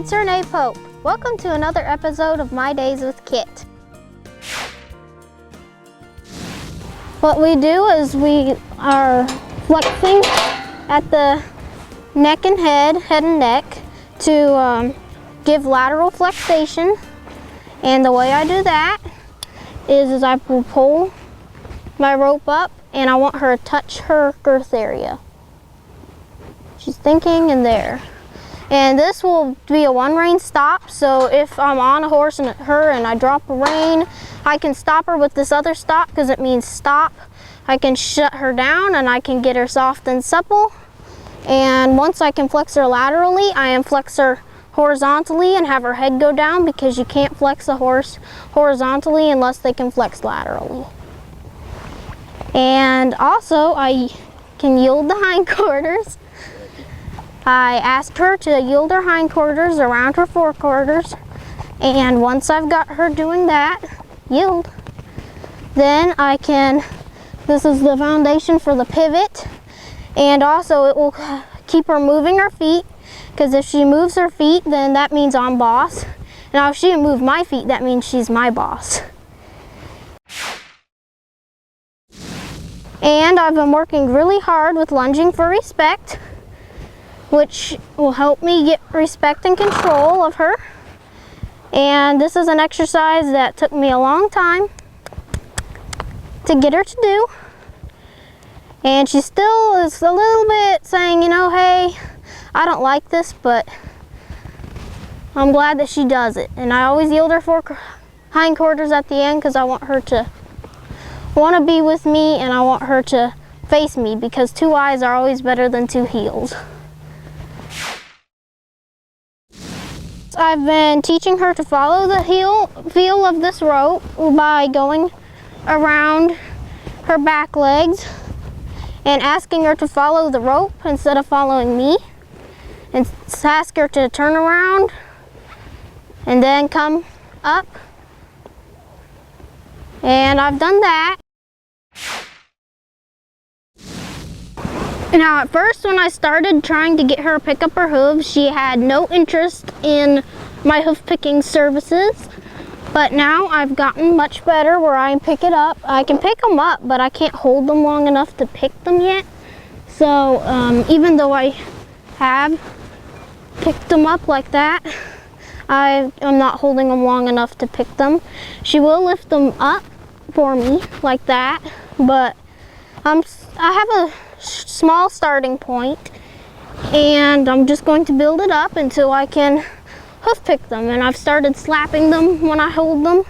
it's Renee Pope. Welcome to another episode of My Days with Kit. What we do is we are flexing at the neck and head and neck to give lateral flexation. And the way I do that is I will pull my rope up and I want her to touch her girth area. She's thinking in there. And this will be a one rein stop, so if I'm on a horse and I drop a rein, I can stop her with this other stop because it means stop. I can shut her down and I can get her soft and supple. And once I can flex her laterally, I am flex her horizontally and have her head go down because you can't flex a horse horizontally unless they can flex laterally. And also I can yield the hindquarters. I asked her to yield her hindquarters around her forequarters, and once I've got her doing that, yield, then I can, this is the foundation for the pivot, and also it will keep her moving her feet, because if she moves her feet, then that means I'm boss. Now if she move my feet, that means she's my boss. And I've been working really hard with lunging for respect, which will help me get respect and control of her. And this is an exercise that took me a long time to get her to do. And she still is a little bit saying, you know, hey, I don't like this, but I'm glad that she does it. And I always yield her hindquarters at the end because I want her to want to be with me and I want her to face me because two eyes are always better than two heels. I've been teaching her to follow the feel of this rope by going around her back legs and asking her to follow the rope instead of following me, and ask her to turn around and then come up. And I've done that. Now at first when I started trying to get her to pick up her hooves, she had no interest in my hoof picking services. But now I've gotten much better where I can pick it up. I can pick them up, but I can't hold them long enough to pick them yet. So even though I have picked them up like that, I'm not holding them long enough to pick them. She will lift them up for me like that, but I have a small starting point and I'm just going to build it up until I can hoof pick them. And I've started slapping them when I hold them,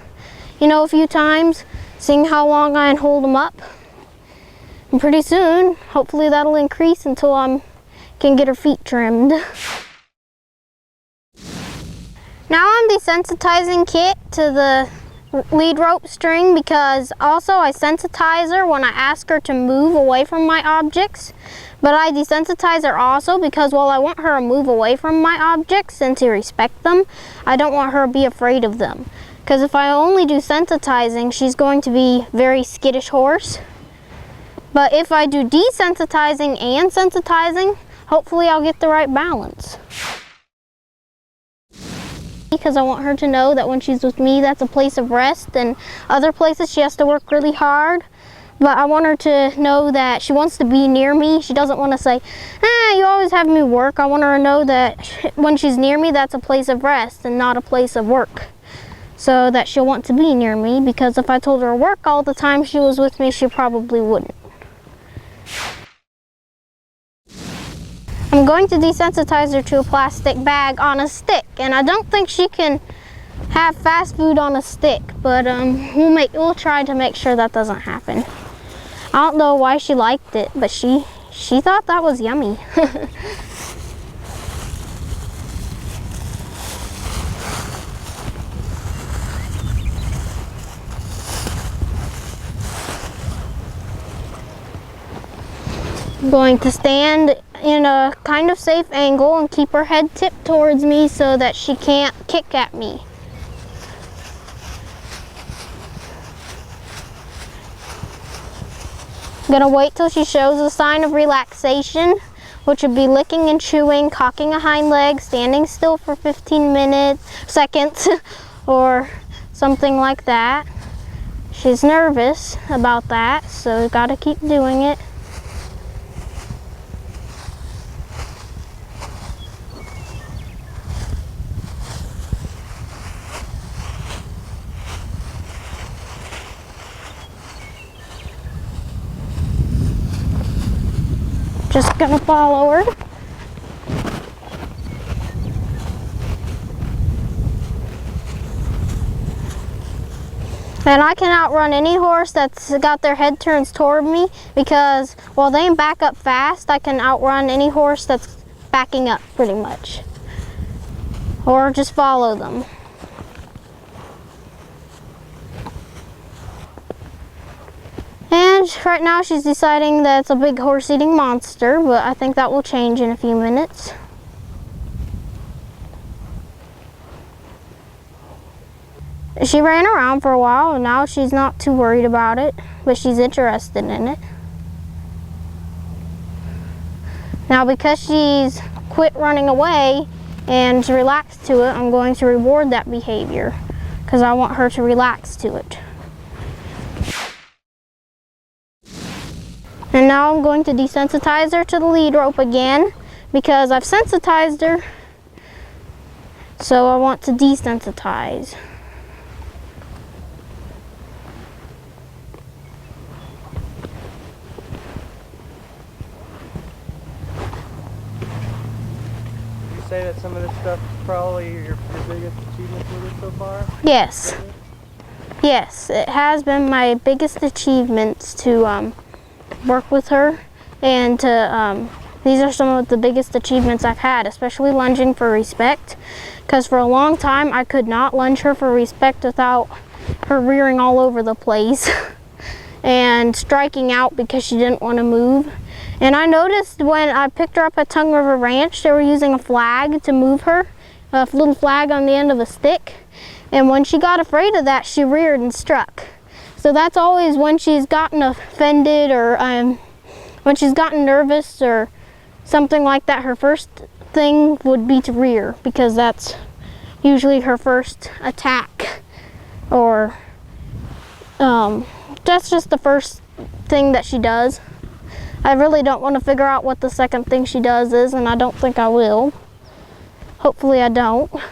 you know, a few times, seeing how long I can hold them up. And pretty soon, hopefully that'll increase until I can get her feet trimmed. Now I'm desensitizing Kit to the lead rope string because also I sensitize her when I ask her to move away from my objects, but I desensitize her also because while I want her to move away from my objects and to respect them, I don't want her to be afraid of them, because if I only do sensitizing, she's going to be a very skittish horse. But if I do desensitizing and sensitizing, hopefully I'll get the right balance. Because I want her to know that when she's with me, that's a place of rest, and other places she has to work really hard. But I want her to know that she wants to be near me. She doesn't want to say, you always have me work. I want her to know that when she's near me, that's a place of rest and not a place of work. So that she'll want to be near me, because if I told her to work all the time she was with me, she probably wouldn't. I'm going to desensitize her to a plastic bag on a stick, and I don't think she can have fast food on a stick, but we'll try to make sure that doesn't happen. I don't know why she liked it, but she thought that was yummy. I'm going to stand in a kind of safe angle and keep her head tipped towards me so that she can't kick at me. I'm gonna wait till she shows a sign of relaxation which would be licking and chewing, cocking a hind leg, standing still for 15 seconds, or something like that. She's nervous about that, so we've got to keep doing it. Just gonna follow her. And I can outrun any horse that's got their head turns toward me because while they back up fast, I can outrun any horse that's backing up pretty much. Or just follow them. And right now she's deciding that it's a big horse-eating monster, but I think that will change in a few minutes. She ran around for a while and now she's not too worried about it, but she's interested in it. Now because she's quit running away and relaxed to it, I'm going to reward that behavior because I want her to relax to it. And now I'm going to desensitize her to the lead rope again because I've sensitized her, so I want to desensitize. Would you say that some of this stuff is probably your biggest achievement with it so far? Yes. Yes, it has been my biggest achievements to work with her, and these are some of the biggest achievements I've had, especially lunging for respect, because for a long time I could not lunge her for respect without her rearing all over the place and striking out because she didn't want to move. And I noticed when I picked her up at Tongue River Ranch, they were using a flag to move her, a little flag on the end of a stick, and when she got afraid of that, she reared and struck. So that's always when she's gotten offended or when she's gotten nervous or something like that, her first thing would be to rear because that's usually her first attack, or that's just the first thing that she does. I really don't want to figure out what the second thing she does is, and I don't think I will. Hopefully I don't. Well,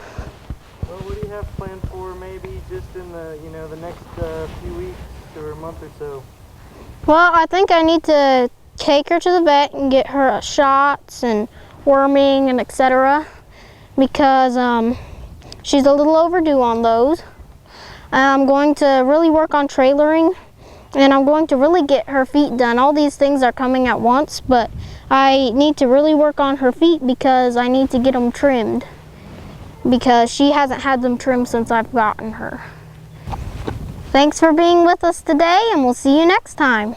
what do you have planned for maybe just in the, the next few weeks or a month or so? Well, I think I need to take her to the vet and get her shots and worming and etc. because she's a little overdue on those. I'm going to really work on trailering, and I'm going to really get her feet done. All these things are coming at once, but I need to really work on her feet because I need to get them trimmed because she hasn't had them trimmed since I've gotten her. Thanks for being with us today, and we'll see you next time.